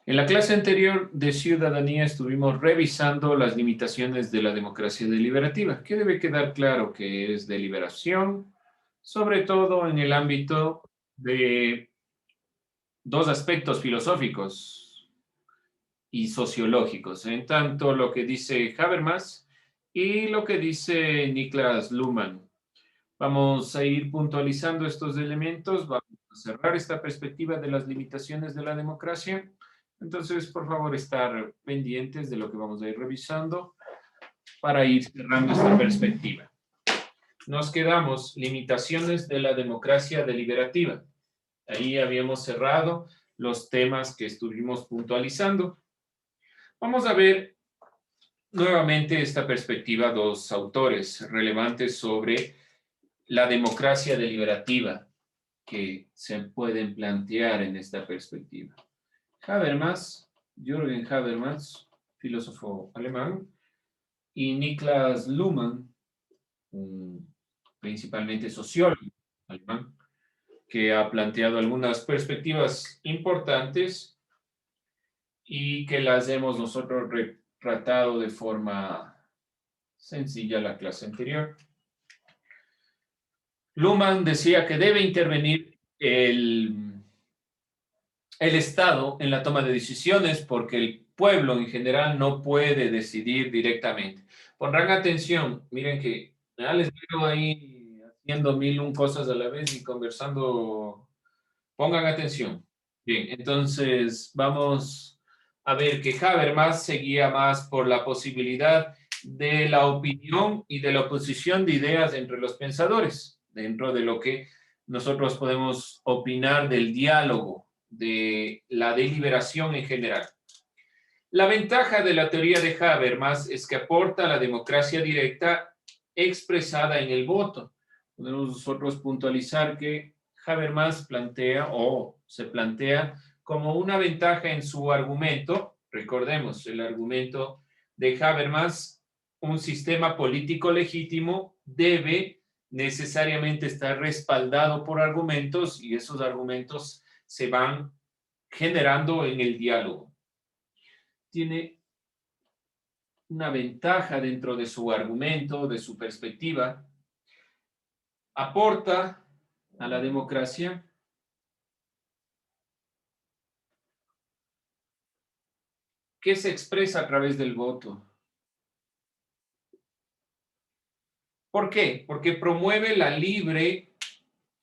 En la clase anterior de ciudadanía estuvimos revisando las limitaciones de la democracia deliberativa, que debe quedar claro que es deliberación, sobre todo en el ámbito de dos aspectos filosóficos y sociológicos, en tanto lo que dice Habermas y lo que dice Niklas Luhmann. Vamos a ir puntualizando estos elementos, vamos a cerrar esta perspectiva de las limitaciones de la democracia. Entonces, por favor, estar pendientes de lo que vamos a ir revisando para ir cerrando esta perspectiva. Nos quedamos limitaciones de la democracia deliberativa. Ahí habíamos cerrado los temas que estuvimos puntualizando. Vamos a ver nuevamente esta perspectiva, dos autores relevantes sobre la democracia deliberativa que se pueden plantear en esta perspectiva. Habermas, Jürgen Habermas, filósofo alemán, y Niklas Luhmann, principalmente sociólogo alemán, que ha planteado algunas perspectivas importantes y que las hemos nosotros retratado de forma sencilla en la clase anterior. Luhmann decía que debe intervenir el Estado en la toma de decisiones porque el pueblo en general no puede decidir directamente. Pondrán atención, miren que ya les veo ahí haciendo mil un cosas a la vez y conversando. Pongan atención. Bien, entonces vamos a ver que Habermas seguía más por la posibilidad de la opinión y de la oposición de ideas entre los pensadores, dentro de lo que nosotros podemos opinar del diálogo, de la deliberación en general. La ventaja de la teoría de Habermas es que aporta la democracia directa expresada en el voto. Podemos nosotros puntualizar que Habermas plantea o se plantea como una ventaja en su argumento. Recordemos, el argumento de Habermas, un sistema político legítimo debe necesariamente estar respaldado por argumentos y esos argumentos se van generando en el diálogo. Tiene una ventaja dentro de su argumento, de su perspectiva, aporta a la democracia que se expresa a través del voto. ¿Por qué? Porque promueve la libre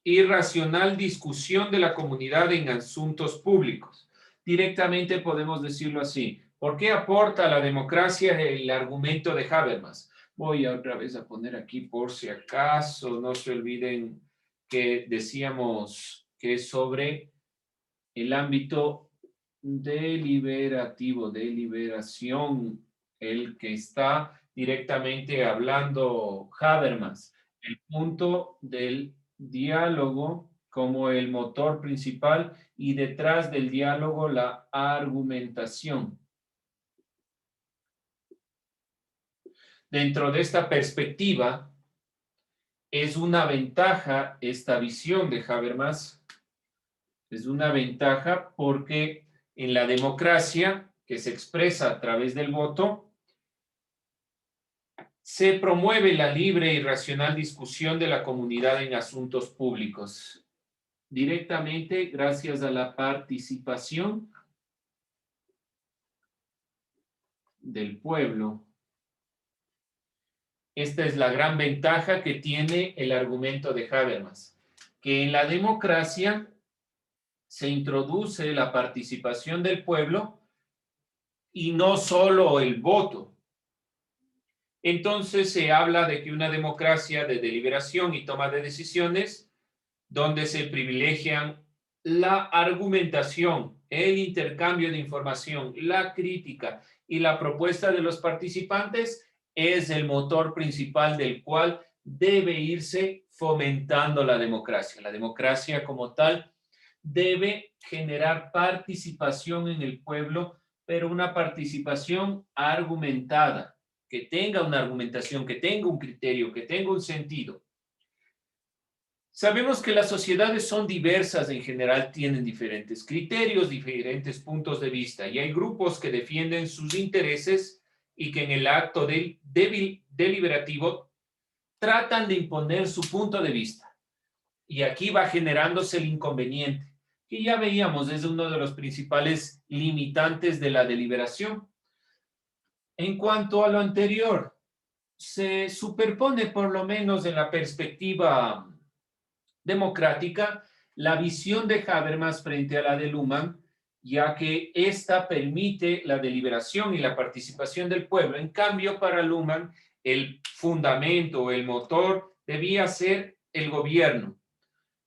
y racional discusión de la comunidad en asuntos públicos. Directamente podemos decirlo así. ¿Por qué aporta a la democracia el argumento de Habermas? Voy otra vez a poner aquí por si acaso, no se olviden que decíamos que es sobre el ámbito deliberativo, deliberación, el que está directamente hablando Habermas, el punto del diálogo como el motor principal y detrás del diálogo la argumentación. Dentro de esta perspectiva, es una ventaja esta visión de Habermas, es una ventaja porque en la democracia que se expresa a través del voto, se promueve la libre y racional discusión de la comunidad en asuntos públicos, directamente gracias a la participación del pueblo. Esta es la gran ventaja que tiene el argumento de Habermas, que en la democracia se introduce la participación del pueblo y no solo el voto. Entonces se habla de que una democracia de deliberación y toma de decisiones, donde se privilegian la argumentación, el intercambio de información, la crítica y la propuesta de los participantes, es el motor principal del cual debe irse fomentando la democracia. La democracia como tal debe generar participación en el pueblo, pero una participación argumentada, que tenga una argumentación, que tenga un criterio, que tenga un sentido. Sabemos que las sociedades son diversas en general, tienen diferentes criterios, diferentes puntos de vista, y hay grupos que defienden sus intereses y que en el acto deliberativo tratan de imponer su punto de vista. Y aquí va generándose el inconveniente, que ya veíamos, es uno de los principales limitantes de la deliberación. En cuanto a lo anterior, se superpone por lo menos en la perspectiva democrática la visión de Habermas frente a la de Luhmann, ya que ésta permite la deliberación y la participación del pueblo. En cambio, para Luhmann, el fundamento, el motor, debía ser el gobierno,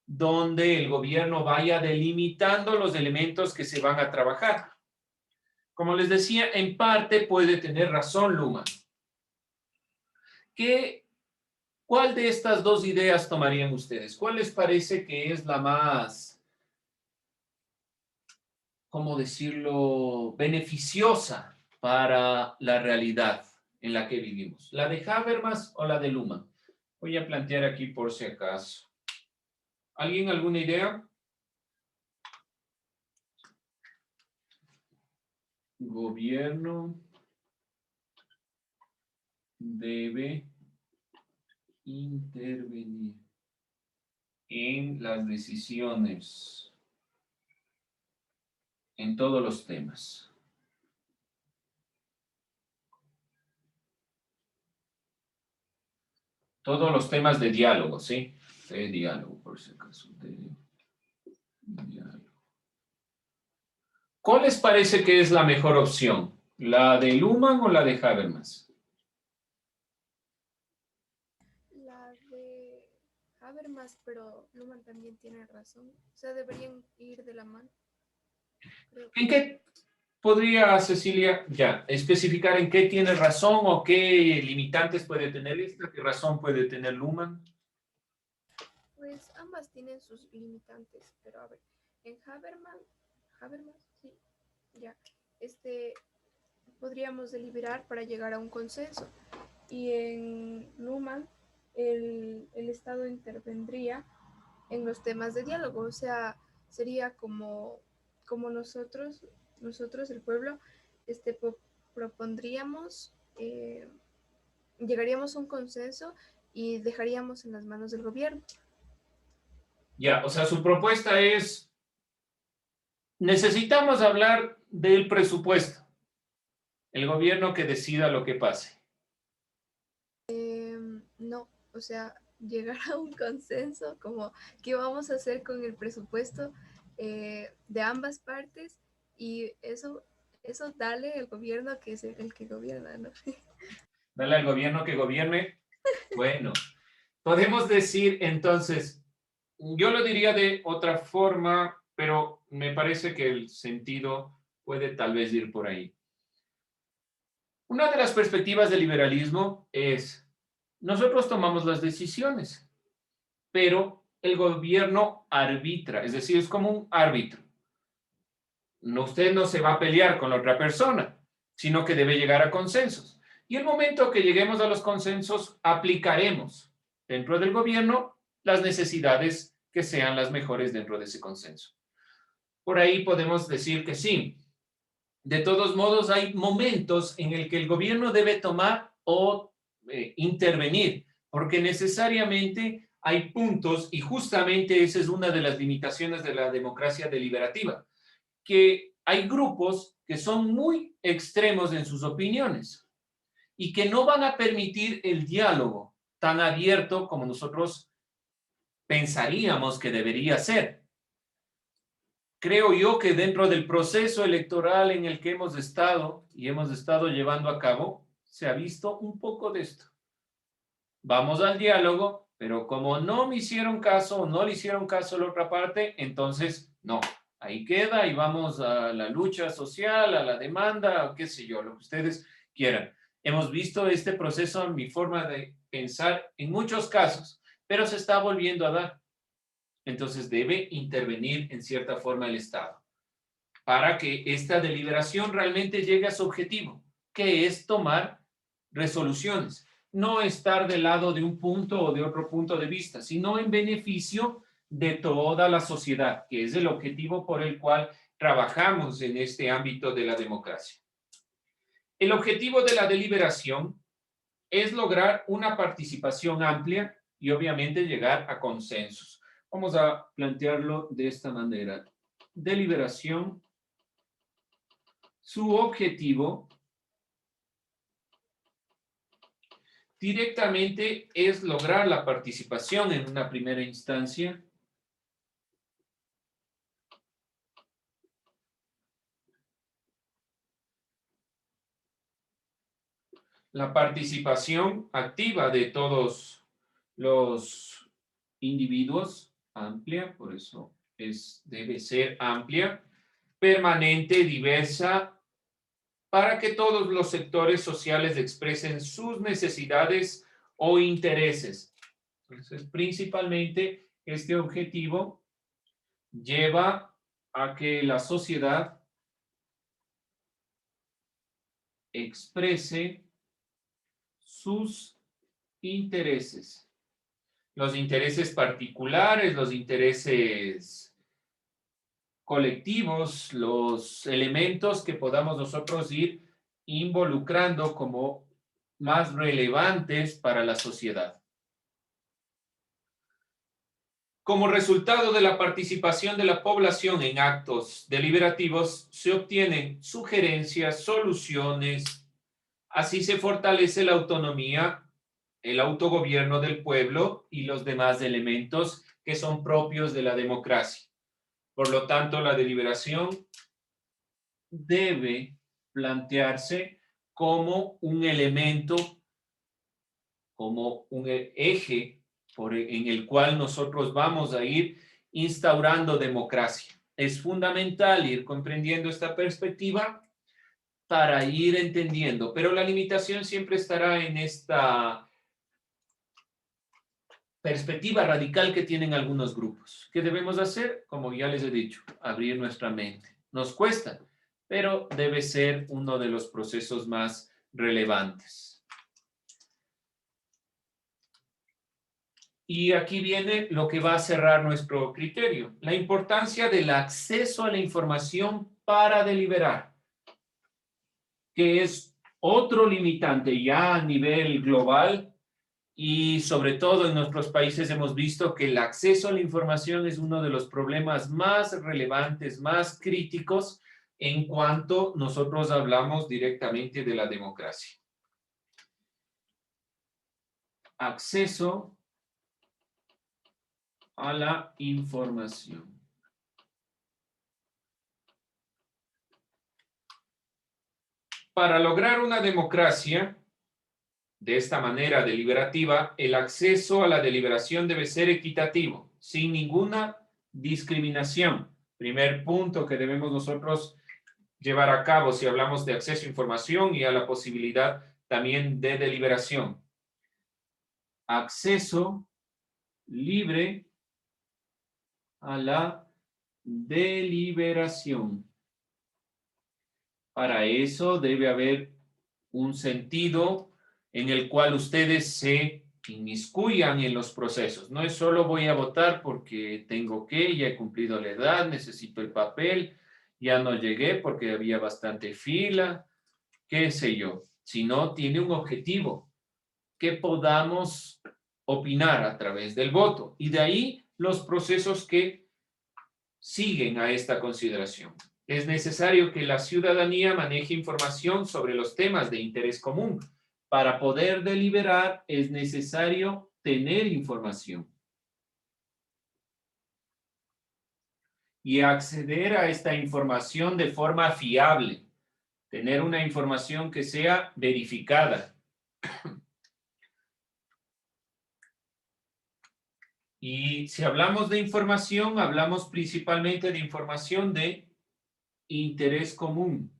donde el gobierno vaya delimitando los elementos que se van a trabajar. Como les decía, en parte puede tener razón Luhmann. ¿Cuál de estas dos ideas tomarían ustedes? ¿Cuál les parece que es la más, cómo decirlo, beneficiosa para la realidad en la que vivimos? ¿La de Habermas o la de Luhmann? Voy a plantear aquí por si acaso. ¿Alguien alguna idea? Gobierno debe intervenir en las decisiones, en todos los temas. Todos los temas de diálogo, ¿sí? De diálogo, por si acaso. De diálogo. ¿Cuál les parece que es la mejor opción? ¿La de Luhmann o la de Habermas? La de Habermas, pero Luhmann también tiene razón. O sea, deberían ir de la mano, creo. ¿En qué podría Cecilia ya especificar en qué tiene razón o qué limitantes puede tener esta? ¿Qué razón puede tener Luhmann? Pues ambas tienen sus limitantes, pero a ver, en Habermas, sí, ya, este, podríamos deliberar para llegar a un consenso. Y en Luhmann, el Estado intervendría en los temas de diálogo, o sea, sería como nosotros, el pueblo, este, propondríamos, llegaríamos a un consenso y dejaríamos en las manos del gobierno. Ya, o sea, su propuesta es, necesitamos hablar del presupuesto, el gobierno que decida lo que pase. No, o sea, llegar a un consenso como qué vamos a hacer con el presupuesto de ambas partes y eso dale al gobierno que es el que gobierna, ¿no? Dale al gobierno que gobierne. Bueno, podemos decir entonces, yo lo diría de otra forma, pero me parece que el sentido puede tal vez ir por ahí. Una de las perspectivas del liberalismo es, nosotros tomamos las decisiones, pero el gobierno arbitra, es decir, es como un árbitro. No, usted no se va a pelear con la otra persona, sino que debe llegar a consensos. Y el momento que lleguemos a los consensos, aplicaremos dentro del gobierno las necesidades que sean las mejores dentro de ese consenso. Por ahí podemos decir que sí. De todos modos, hay momentos en el que el gobierno debe tomar o intervenir, porque necesariamente hay puntos, y justamente esa es una de las limitaciones de la democracia deliberativa, que hay grupos que son muy extremos en sus opiniones y que no van a permitir el diálogo tan abierto como nosotros pensaríamos que debería ser. Creo yo que dentro del proceso electoral en el que hemos estado y hemos estado llevando a cabo, se ha visto un poco de esto. Vamos al diálogo, pero como no me hicieron caso o no le hicieron caso a la otra parte, entonces no, ahí queda y vamos a la lucha social, a la demanda, o qué sé yo, lo que ustedes quieran. Hemos visto este proceso en mi forma de pensar en muchos casos, pero se está volviendo a dar. Entonces debe intervenir en cierta forma el Estado para que esta deliberación realmente llegue a su objetivo, que es tomar resoluciones. no estar del lado de un punto o de otro punto de vista, sino en beneficio de toda la sociedad, que es el objetivo por el cual trabajamos en este ámbito de la democracia. El objetivo de la deliberación es lograr una participación amplia y obviamente llegar a consensos. Vamos a plantearlo de esta manera. Deliberación, su objetivo directamente es lograr la participación en una primera instancia la participación activa de todos los individuos, amplia, por eso debe ser amplia, permanente, diversa, para que todos los sectores sociales expresen sus necesidades o intereses. Entonces, principalmente, este objetivo lleva a que la sociedad exprese sus intereses. Los intereses particulares, los intereses colectivos, los elementos que podamos nosotros ir involucrando como más relevantes para la sociedad. Como resultado de la participación de la población en actos deliberativos, se obtienen sugerencias, soluciones, así se fortalece la autonomía, el autogobierno del pueblo y los demás elementos que son propios de la democracia. Por lo tanto, la deliberación debe plantearse como un elemento, como un eje en el cual nosotros vamos a ir instaurando democracia. Es fundamental ir comprendiendo esta perspectiva para ir entendiendo, pero la limitación siempre estará en esta perspectiva radical que tienen algunos grupos. ¿Qué debemos hacer? Como ya les he dicho, abrir nuestra mente. Nos cuesta, pero debe ser uno de los procesos más relevantes. Y aquí viene lo que va a cerrar nuestro criterio, la importancia del acceso a la información para deliberar, que es otro limitante ya a nivel global y sobre todo en nuestros países hemos visto que el acceso a la información es uno de los problemas más relevantes, más críticos en cuanto nosotros hablamos directamente de la democracia. Acceso a la información. Para lograr una democracia de esta manera deliberativa, el acceso a la deliberación debe ser equitativo, sin ninguna discriminación. Primer punto que debemos nosotros llevar a cabo si hablamos de acceso a información y a la posibilidad también de deliberación. Acceso libre a la deliberación. Para eso debe haber un sentido en el cual ustedes se inmiscuyan en los procesos. No es solo voy a votar porque tengo que, ya he cumplido la edad, necesito el papel, ya no llegué porque había bastante fila, qué sé yo. Sino tiene un objetivo que podamos opinar a través del voto. Y de ahí los procesos que siguen a esta consideración. Es necesario que la ciudadanía maneje información sobre los temas de interés común. Para poder deliberar es necesario tener información. Y acceder a esta información de forma fiable. Tener una información que sea verificada. Y si hablamos de información, hablamos principalmente de información de interés común.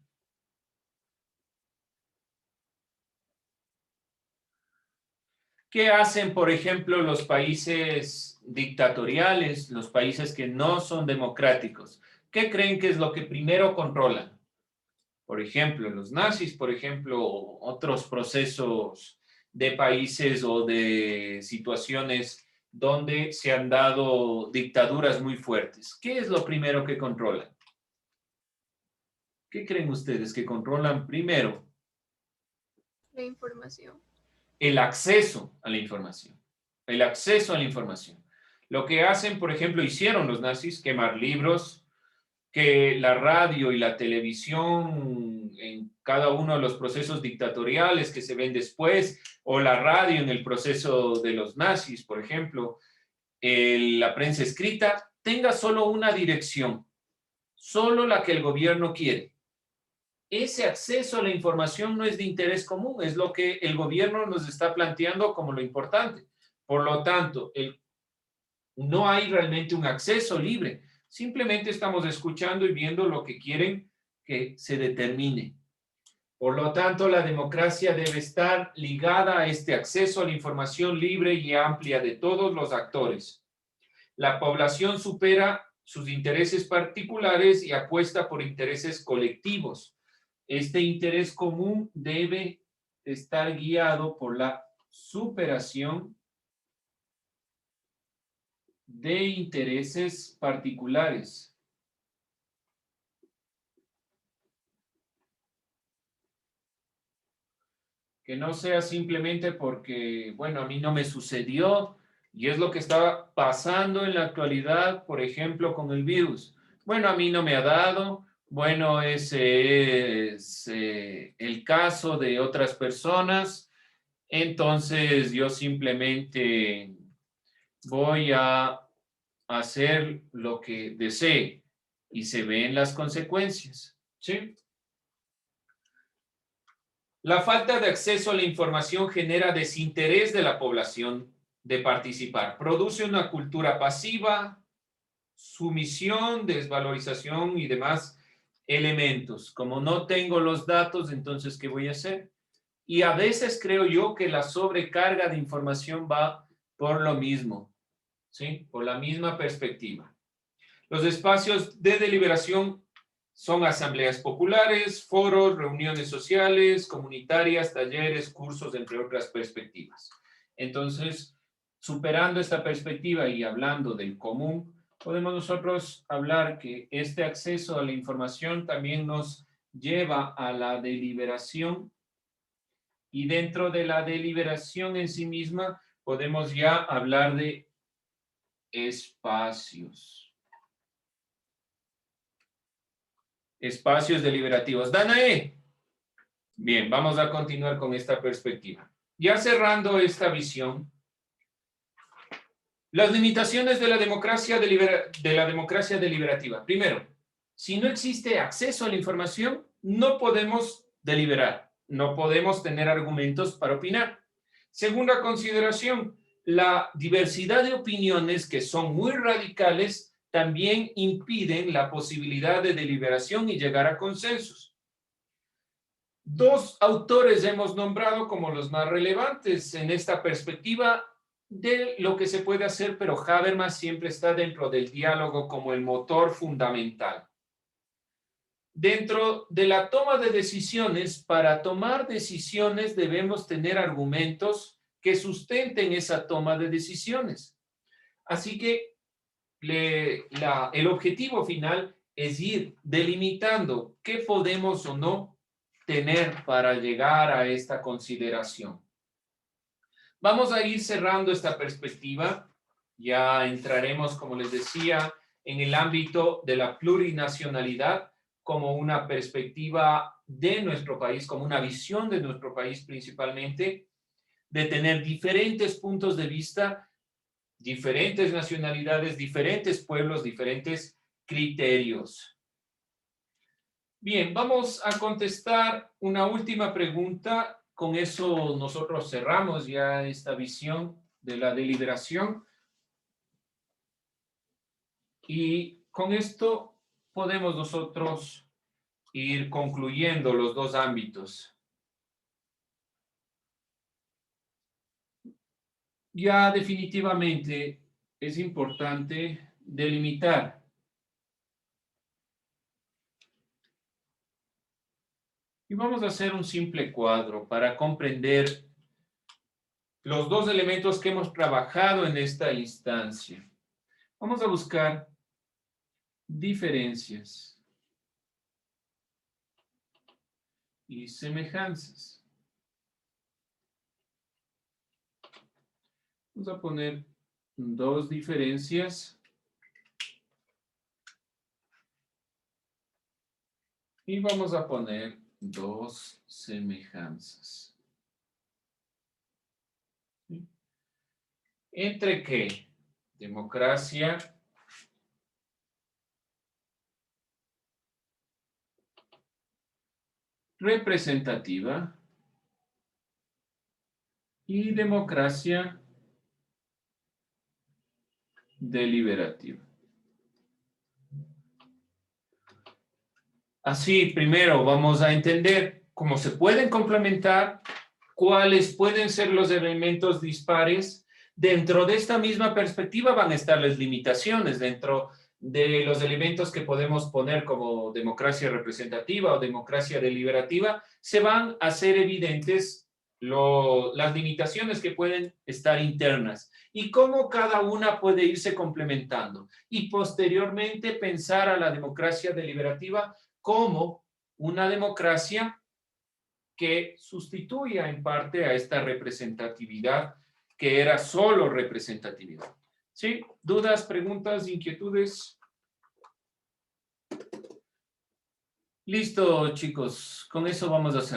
¿Qué hacen, por ejemplo, los países dictatoriales, los países que no son democráticos? ¿Qué creen que es lo que primero controlan? Por ejemplo, los nazis, por ejemplo, otros procesos de países o de situaciones donde se han dado dictaduras muy fuertes. ¿Qué es lo primero que controlan? ¿Qué creen ustedes que controlan primero? La información. El acceso a la información. El acceso a la información. Lo que hacen, por ejemplo, hicieron los nazis, quemar libros, que la radio y la televisión en cada uno de los procesos dictatoriales que se ven después, o la radio en el proceso de los nazis, por ejemplo, la prensa escrita, tenga solo una dirección, solo la que el gobierno quiere. Ese acceso a la información no es de interés común, es lo que el gobierno nos está planteando como lo importante. Por lo tanto, no hay realmente un acceso libre. Simplemente estamos escuchando y viendo lo que quieren que se determine. Por lo tanto, la democracia debe estar ligada a este acceso a la información libre y amplia de todos los actores. La población supera sus intereses particulares y apuesta por intereses colectivos. Este interés común debe estar guiado por la superación de intereses particulares. Que no sea simplemente porque, bueno, a mí no me sucedió y es lo que está pasando en la actualidad, por ejemplo, con el virus. Bueno, a mí no me ha dado, bueno, ese es el caso de otras personas, entonces yo simplemente voy a hacer lo que desee y se ven las consecuencias, ¿sí? La falta de acceso a la información genera desinterés de la población de participar. Produce una cultura pasiva, sumisión, desvalorización y demás elementos. Como no tengo los datos, entonces, ¿qué voy a hacer? Y a veces creo yo que la sobrecarga de información va por lo mismo, ¿sí? Por la misma perspectiva. Los espacios de deliberación son asambleas populares, foros, reuniones sociales, comunitarias, talleres, cursos, entre otras perspectivas. Entonces, superando esta perspectiva y hablando del común, podemos nosotros hablar que este acceso a la información también nos lleva a la deliberación y dentro de la deliberación en sí misma podemos ya hablar de espacios. Espacios deliberativos. Danae. Bien, vamos a continuar con esta perspectiva. Ya cerrando esta visión, las limitaciones de la democracia deliberativa. Primero, si no existe acceso a la información, no podemos deliberar, no podemos tener argumentos para opinar. Segunda consideración, la diversidad de opiniones que son muy radicales también impiden la posibilidad de deliberación y llegar a consensos. Dos autores hemos nombrado como los más relevantes en esta perspectiva de lo que se puede hacer, pero Habermas siempre está dentro del diálogo como el motor fundamental. Dentro de la toma de decisiones, para tomar decisiones debemos tener argumentos que sustenten esa toma de decisiones. Así que el objetivo final es ir delimitando qué podemos o no tener para llegar a esta consideración. Vamos a ir cerrando esta perspectiva. Ya entraremos, como les decía, en el ámbito de la plurinacionalidad como una perspectiva de nuestro país, como una visión de nuestro país principalmente, de tener diferentes puntos de vista, diferentes nacionalidades, diferentes pueblos, diferentes criterios. Bien, vamos a contestar una última pregunta. Con eso nosotros cerramos ya esta visión de la deliberación. Y con esto podemos nosotros ir concluyendo los dos ámbitos. Ya definitivamente es importante delimitar y vamos a hacer un simple cuadro para comprender los dos elementos que hemos trabajado en esta instancia. Vamos a buscar diferencias y semejanzas. Vamos a poner dos diferencias y vamos a poner dos semejanzas. ¿Sí? ¿Entre qué? Democracia representativa y democracia deliberativa. Así, primero vamos a entender cómo se pueden complementar, cuáles pueden ser los elementos dispares. Dentro de esta misma perspectiva van a estar las limitaciones dentro de los elementos que podemos poner como democracia representativa o democracia deliberativa. Se van a hacer evidentes las limitaciones que pueden estar internas y cómo cada una puede irse complementando. Y posteriormente pensar a la democracia deliberativa como una democracia que sustituya en parte a esta representatividad que era solo representatividad. ¿Sí? ¿Dudas, preguntas, inquietudes? Listo, chicos. Con eso vamos a hacer.